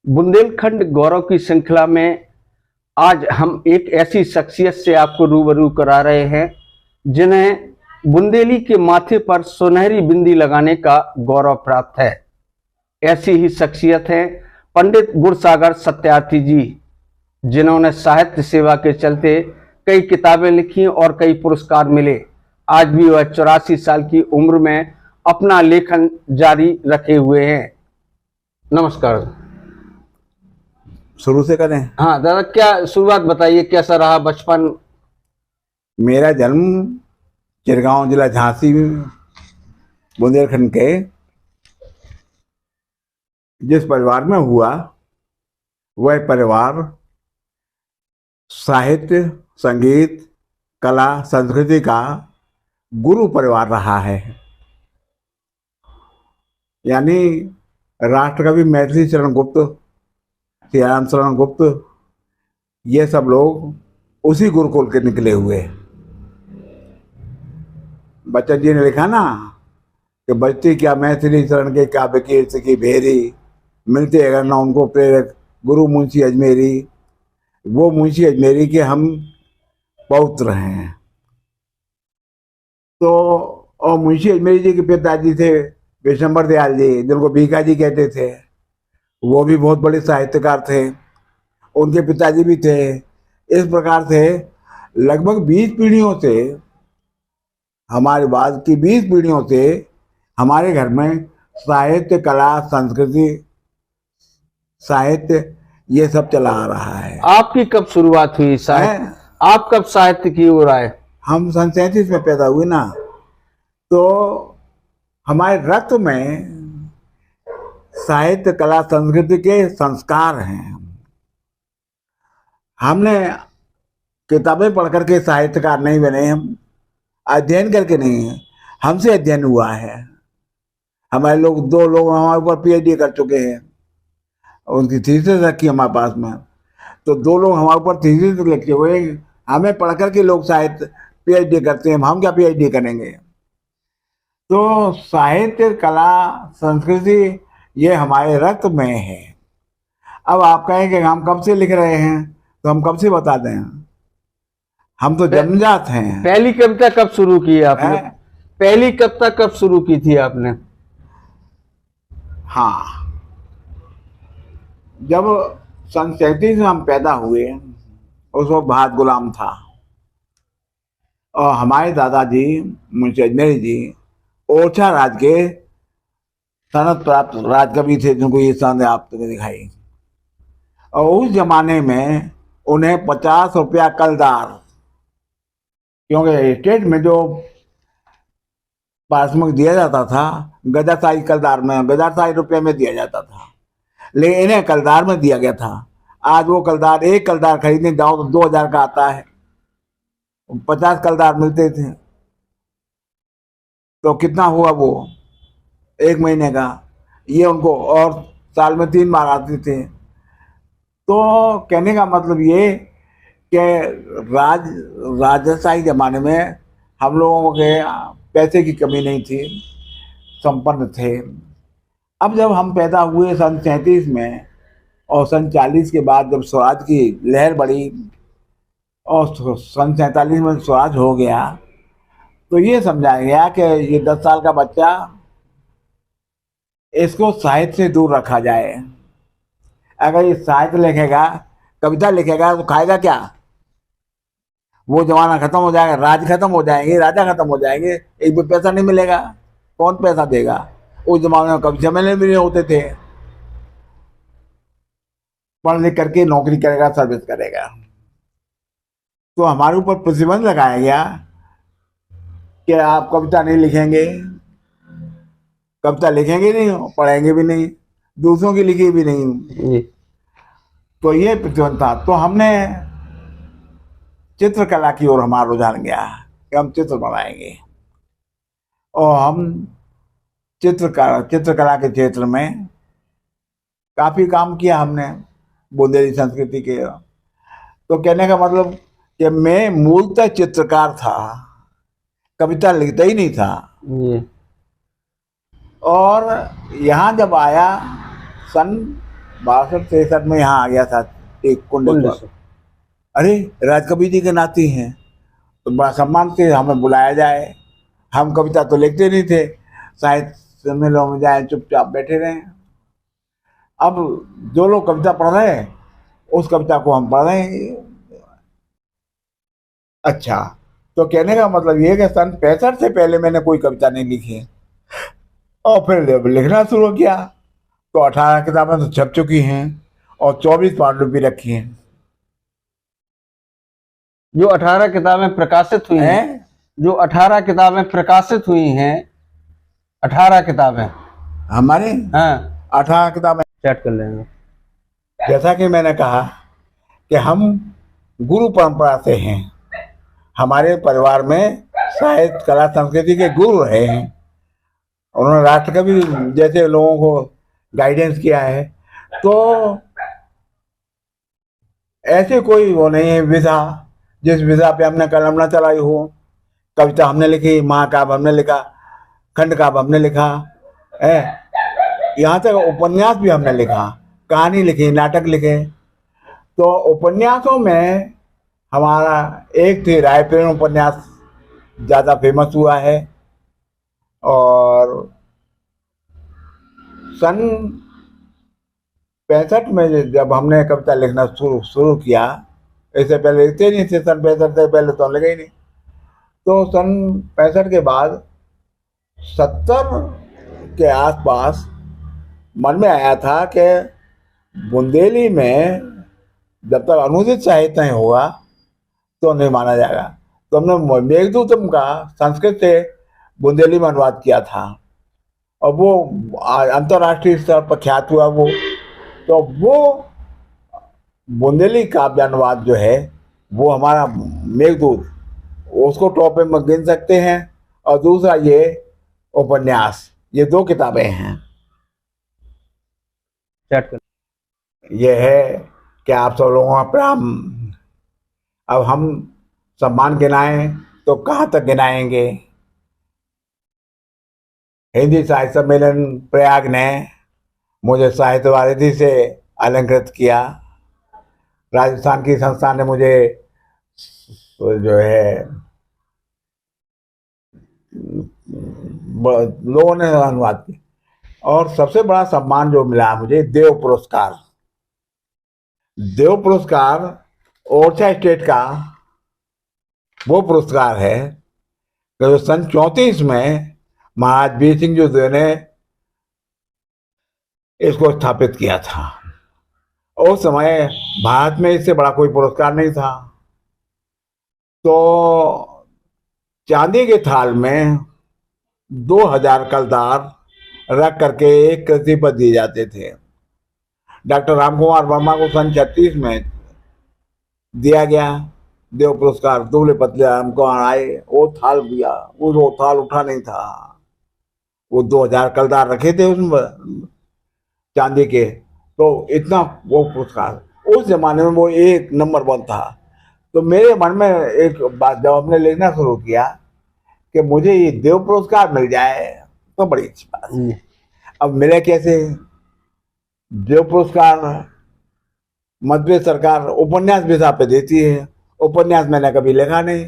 बुंदेलखंड गौरव की श्रृंखला में आज हम एक ऐसी शख्सियत से आपको रूबरू करा रहे हैं जिन्हें बुंदेली के माथे पर सुनहरी बिंदी लगाने का गौरव प्राप्त है। ऐसी ही शख्सियत है पंडित गुणसागर सत्यार्थी जी, जिन्होंने साहित्य सेवा के चलते कई किताबें लिखी और कई पुरस्कार मिले। आज भी वह 84 साल की उम्र में अपना लेखन जारी रखे हुए हैं। नमस्कार। शुरू से करें? हाँ दादा, क्या शुरुआत बताइए, कैसा रहा बचपन? मेरा जन्म चिरगांव जिला झांसी बुंदेलखंड के जिस परिवार में हुआ, वह परिवार साहित्य, संगीत, कला, संस्कृति का गुरु परिवार रहा है। यानी राष्ट्रकवि मैथिली शरण गुप्त, सियाराम शरण गुप्त, ये सब लोग उसी गुरुकुल के निकले हुए। बच्चन जी ने लिखा ना कि बचती क्या मैथिली शरण के काव्य कीर्ति की भेरी, मिलते अगर ना उनको प्रेरक गुरु मुंशी अजमेरी। वो मुंशी अजमेरी के हम पौत्र हैं। तो और मुंशी अजमेरी जी के पिताजी थे विशंबर दयाल जी, जिनको भीखा जी कहते थे। वो भी बहुत बड़े साहित्यकार थे। उनके पिताजी भी थे। इस प्रकार से लगभग 20 पीढ़ियों से, हमारे बाद की 20 पीढ़ियों से हमारे घर में साहित्य, कला, संस्कृति, साहित्य ये सब चला आ रहा है। आपकी कब शुरुआत हुई साहित्य? आप कब साहित्य की ओर आए? हम सन 37 में पैदा हुए ना, तो हमारे रक्त में साहित्य, कला, संस्कृति के संस्कार हैं। हमने किताबें पढ़ करके साहित्यकार नहीं बने, हम अध्ययन करके नहीं है, हमसे अध्ययन हुआ है। हमारे लोग, 2 लोग हमारे ऊपर पीएचडी कर चुके हैं, उनकी थीसिस रखी हमारे पास में। तो 2 लोग हमारे ऊपर थीसिस लिखे हुए, हमें पढ़ करके लोग साहित्य पीएचडी करते हैं, हम क्या पीएचडी करेंगे। तो साहित्य, कला, संस्कृति ये हमारे रक्त में है। अब आप कहें कि हम कब से लिख रहे हैं, तो हम कब से बता दें, हम तो जन्मजात हैं। पहली कविता कब शुरू की आपने? पहली कविता कब शुरू की थी आपने? हाँ, जब सन 37 में हम पैदा हुए, उस वक्त भात गुलाम था। और हमारे दादाजी मुंशी अजमेरी जी ओरछा राज के सनद प्राप्त राजकवि थे, जिनको ये सनद आपने दिखाई। और उस जमाने में उन्हें 50 रुपया कलदार, क्योंकि स्टेट में जो पारिश्रमिक दिया जाता था गदासाई कलदार में, गदासाई रुपये में दिया जाता था, लेकिन इन्हें कलदार में दिया गया था। आज वो कलदार, एक कलदार खरीदने जाओ तो 2000 का आता है, 50 कलदार मिलते थे। तो कितना हुआ वो एक महीने का, ये उनको, और साल में 3 बार आते थे। तो कहने का मतलब ये कि राजशाही जमाने में हम लोगों के पैसे की कमी नहीं थी, संपन्न थे। अब जब हम पैदा हुए सन 37 में, और सन 40 के बाद जब स्वराज की लहर बढ़ी और सन 47 में स्वराज हो गया, तो ये समझाया गया कि ये 10 साल का बच्चा, इसको साहित्य से दूर रखा जाए। अगर ये साहित्य लिखेगा, कविता लिखेगा, तो खाएगा क्या? वो जमाना खत्म हो जाएगा, राज खत्म हो जाएंगे, राजा खत्म हो जाएंगे, एक भी पैसा नहीं मिलेगा। कौन पैसा देगा? उस जमाने में कभी जमेले भी नहीं होते थे। पढ़ लिख करके नौकरी करेगा, सर्विस करेगा। तो हमारे ऊपर प्रतिबंध लगाया गया कि आप कविता नहीं लिखेंगे, कविता लिखेंगे नहीं, पढ़ेंगे भी नहीं, दूसरों की लिखी भी नहीं। तो ये प्रतिबंध था। तो हमने चित्रकला की ओर हमारा रुझान गया कि हम चित्र बनाएंगे। और हम चित्रकला के क्षेत्र में काफी काम किया हमने, बुंदेली संस्कृति के। तो कहने का मतलब कि मैं मूलतः चित्रकार था, कविता लिखता ही नहीं था। और यहाँ जब आया सन 62-63 में यहाँ आ गया था एक कुंड। अरे राजकवि जी के नाती हैं तो बड़ा सम्मान से हमें बुलाया जाए। हम कविता तो लिखते नहीं थे, साहित्य सम्मेलन में जाए चुपचाप बैठे रहे। अब जो लोग कविता पढ़ रहे हैं उस कविता को हम पढ़ रहे हैं। अच्छा, तो कहने का मतलब ये है कि सन 65 से पहले मैंने कोई कविता नहीं लिखी है, और फिर जब लिखना शुरू किया तो 18 किताबें तो छप चुकी हैं और 24 पांडुलिपि रखी हैं। जो 18 किताबें प्रकाशित हुई हैं, जो 18 किताबें प्रकाशित हुई हैं, 18 किताबें हमारे, हाँ 18 किताबें चैट कर लेंगे। जैसा कि मैंने कहा कि हम गुरु परंपरा से हैं। हमारे परिवार में साहित्य कला संस्कृति के गुरु रहे हैं। उन्होंने राष्ट्रकवि जैसे लोगों को गाइडेंस किया है। तो ऐसे कोई वो नहीं है विधा जिस विधा पे हमने कलम न चलाई हो। कविता हमने लिखी, महाकाव्य हमने लिखा, खंड काव्य हमने लिखा है, यहाँ तक उपन्यास भी हमने लिखा, कहानी लिखी, नाटक लिखे। तो उपन्यासों में हमारा एक थी रायप्रेम उपन्यास ज़्यादा फेमस हुआ है। और सन 65 में जब हमने कविता लिखना शुरू किया, इससे पहले लिखते नहीं थे, सन 65 से पहले तो लिखे ही नहीं। तो सन 65 के बाद 70 के आसपास मन में आया था कि बुंदेली में जब तक अनुदित साहित्य नहीं होगा तो नहीं माना जाएगा। तो हमने मेघदूतम का संस्कृत से बुंदेली में अनुवाद किया था और वो अंतर्राष्ट्रीय स्तर पर ख्यात हुआ। वो बुंदेली काव्य अनुवाद जो है वो हमारा मेघदूत, उसको टॉप में गिन सकते हैं। और दूसरा ये उपन्यास, ये 2 किताबें हैं। ये है कि आप सब लोगों का प्रेम। अब हम सम्मान गिनाएं तो कहाँ तक गिनाएंगे। हिंदी साहित्य सम्मेलन प्रयाग ने मुझे साहित्य वारिधि से अलंकृत किया। राजस्थान की संस्था ने मुझे जो है लोगों ने अनुवाद किया। और सबसे बड़ा सम्मान जो मिला मुझे, देव पुरस्कार। देव पुरस्कार ओडिशा स्टेट का वो पुरस्कार है जो सन 34 में महाराज वीर सिंह जो ने इसको स्थापित किया था। उस समय भारत में इससे बड़ा कोई पुरस्कार नहीं था। तो चांदी के थाल में 2000 कलदार रख करके एक कृति पर दिए जाते थे। डॉक्टर रामकुमार वर्मा को सन 36 में दिया गया देव पुरस्कार। दुबले पतले हमको आए, वो थाल दिया, वो थाल उठा नहीं था। वो 2000 कलदार रखे थे उसमें चांदी के। तो इतना वो पुरस्कार उस जमाने में वो 1 नंबर 1 था। तो मेरे मन में एक बात, जब हमने लिखना शुरू किया कि मुझे ये देव पुरस्कार मिल जाए तो बड़ी अच्छी बात। अब मिले कैसे? देव पुरस्कार मध्य प्रदेश सरकार उपन्यास विधा पे देती है। उपन्यास मैंने कभी लिखा नहीं,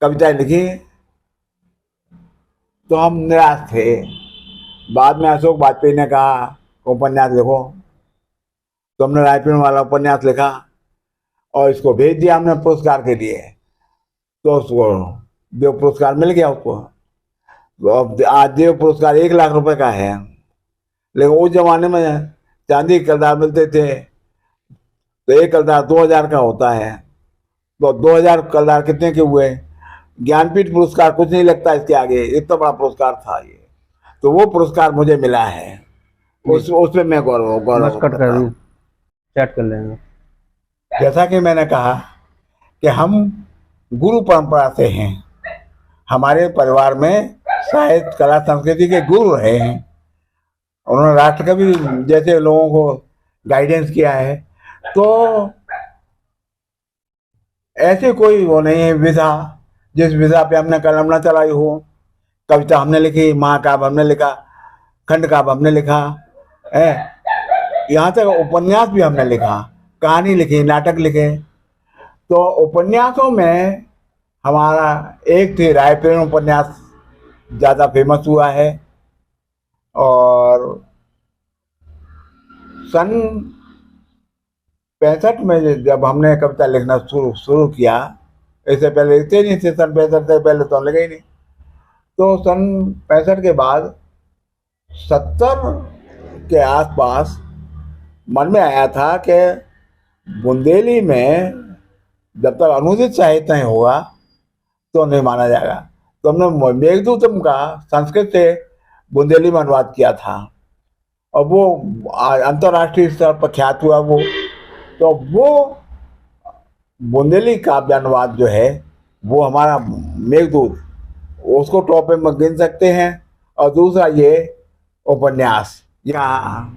कविताएं लिखी, तो हम निराश थे। बाद में अशोक वाजपेयी ने कहा उपन्यास लिखो, तो हमने रायपुर वाला उपन्यास लिखा और इसको भेज दिया हमने पुरस्कार के लिए। तो उसको देव पुरस्कार मिल गया उसको। तो अब आज देव पुरस्कार 1 लाख रुपए का है, लेकिन उस जमाने में चांदी के कलदार मिलते थे तो 1 कलदार 2000 का होता है। तो 2000 कलदार कितने के हुए? ज्ञानपीठ पुरस्कार कुछ नहीं लगता इसके आगे, इतना बड़ा पुरस्कार था ये। तो वो पुरस्कार मुझे मिला है, उसमें मैं गौरव करता हूं। चैट कर लेंगे। जैसा कि मैंने कहा कि हम गुरु परंपरा से हैं। हमारे परिवार में साहित्य कला संस्कृति के गुरु रहे हैं। उन्होंने राष्ट्रकवि जैसे लोगों को गाइडेंस किया है। तो ऐसे कोई वो नहीं है विधा जिस विधा पे हमने कलम न चलाई हो। कविता हमने लिखी, महाकाव्य हमने लिखा, खंड काव्य हमने लिखा है, यहाँ तक उपन्यास भी हमने लिखा, कहानी लिखी, नाटक लिखे। तो उपन्यासों में हमारा एक थी रायप्रेम उपन्यास ज़्यादा फेमस हुआ है। और सन 65 में जब हमने कविता लिखना शुरू किया, इससे पहले लिखते नहीं थे, सन 65 से पहले तो लिखे ही नहीं। तो सन 65 के बाद 70 के आसपास मन में आया था कि बुंदेली में जब तक अनुदित साहित्य नहीं होगा तो नहीं माना जाएगा। तो हमने मेघदूतम का संस्कृत से बुंदेली में अनुवाद किया था और वो अंतर्राष्ट्रीय स्तर पर ख्यात हुआ। वो बुंदेली काव्य अनुवाद जो है वो हमारा मेघदूत, उसको टॉप में गिन सकते हैं। और दूसरा ये उपन्यास, यहाँ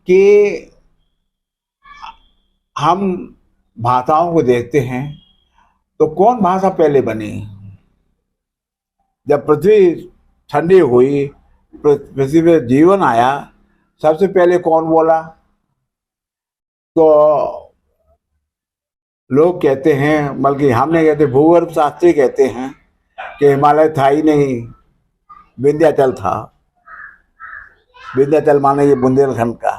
कि हम भाषाओं को देखते हैं तो कौन भाषा पहले बनी। जब पृथ्वी ठंडी हुई, पृथ्वी पे जीवन आया, सबसे पहले कौन बोला? तो लोग कहते हैं, बल्कि हमने कहते, भूगर्भ शास्त्री कहते हैं कि हिमालय था ही नहीं, विंध्याचल था। विंध्याचल माने ये बुंदेलखंड का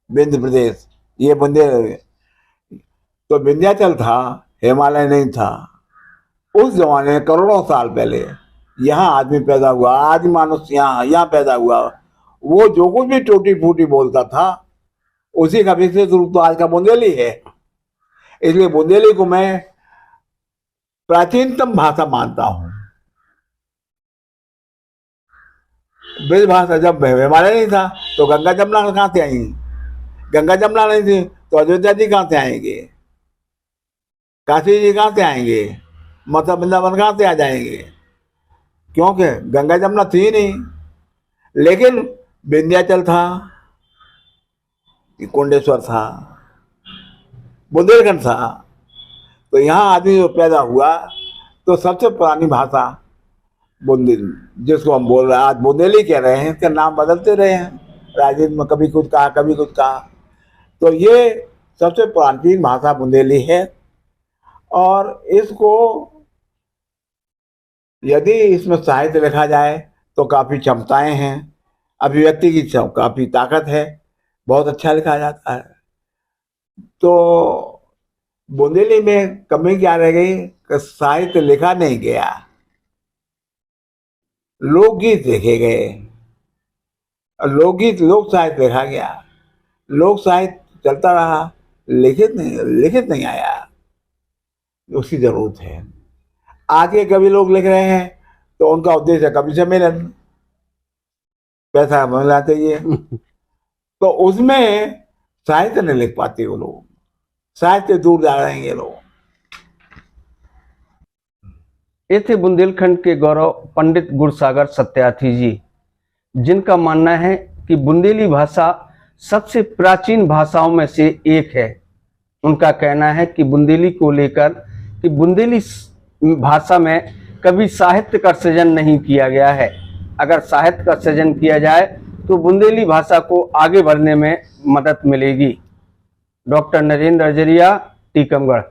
विंध्य प्रदेश, ये तो विंध्याचल था, हिमालय नहीं था। उस जमाने में करोड़ों साल पहले यहाँ आदमी पैदा हुआ, आदि मानुष यहाँ पैदा हुआ। वो जो कुछ भी टूटी फूटी बोलता था उसी का विशेष रूप तो आज का बुंदेली है। इसलिए बुंदेली को मैं प्राचीनतम भाषा मानता हूँ। ब्रज भाषा, जब हिमालय नहीं था तो गंगा जमुना कहाँ से आएंगी? गंगा जमुना नहीं थी तो अयोध्या जी कहाँ से आएंगे? काशी जी कहाँ से आएंगे? मथुरा वृंदावन कहाँ से आ जाएंगे? क्योंकि गंगा जमुना थी ही नहीं। लेकिन विंध्याचल था, कुंडेश्वर था, बुंदेलखंड था। तो यहाँ आदमी जो पैदा हुआ तो सबसे पुरानी भाषा बुंदेली, जिसको हम बोल रहे हैं आज बुंदेली कह रहे हैं, इसका नाम बदलते रहे हैं राजनीति में, कभी कुछ कहा कभी कुछ कहा। तो ये सबसे प्राचीन भाषा बुंदेली है। और इसको यदि इसमें साहित्य लिखा जाए तो काफ़ी क्षमताएं हैं, अभिव्यक्ति की काफ़ी ताकत है, बहुत अच्छा लिखा जाता है। तो बुंदेली में कमी क्या रह गई कि साहित्य लिखा नहीं गया, लोकगीत लिखे गए। लोकगीत, लोक साहित्य लिखा गया, लोक साहित्य चलता रहा, लिखित नहीं आया। उसकी जरूरत है। आगे कभी लोग लिख रहे हैं तो उनका उद्देश्य कवि सम्मेलन, पैसा मिलना चाहिए। तो उसमें साहित्य नहीं लिख पाते वो लोग, साहित्य दूर जा रहे हैं ये लोग। ये थे बुंदेलखंड के गौरव पंडित गुरसागर सत्यार्थी जी, जिनका मानना है कि बुंदेली भाषा सबसे प्राचीन भाषाओं में से एक है। उनका कहना है कि बुंदेली को लेकर कि बुंदेली भाषा में कभी साहित्य का सृजन नहीं किया गया है। अगर साहित्य का सृजन किया जाए तो बुंदेली भाषा को आगे बढ़ने में मदद मिलेगी। डॉक्टर नरेंद्र अजरिया, टीकमगढ़।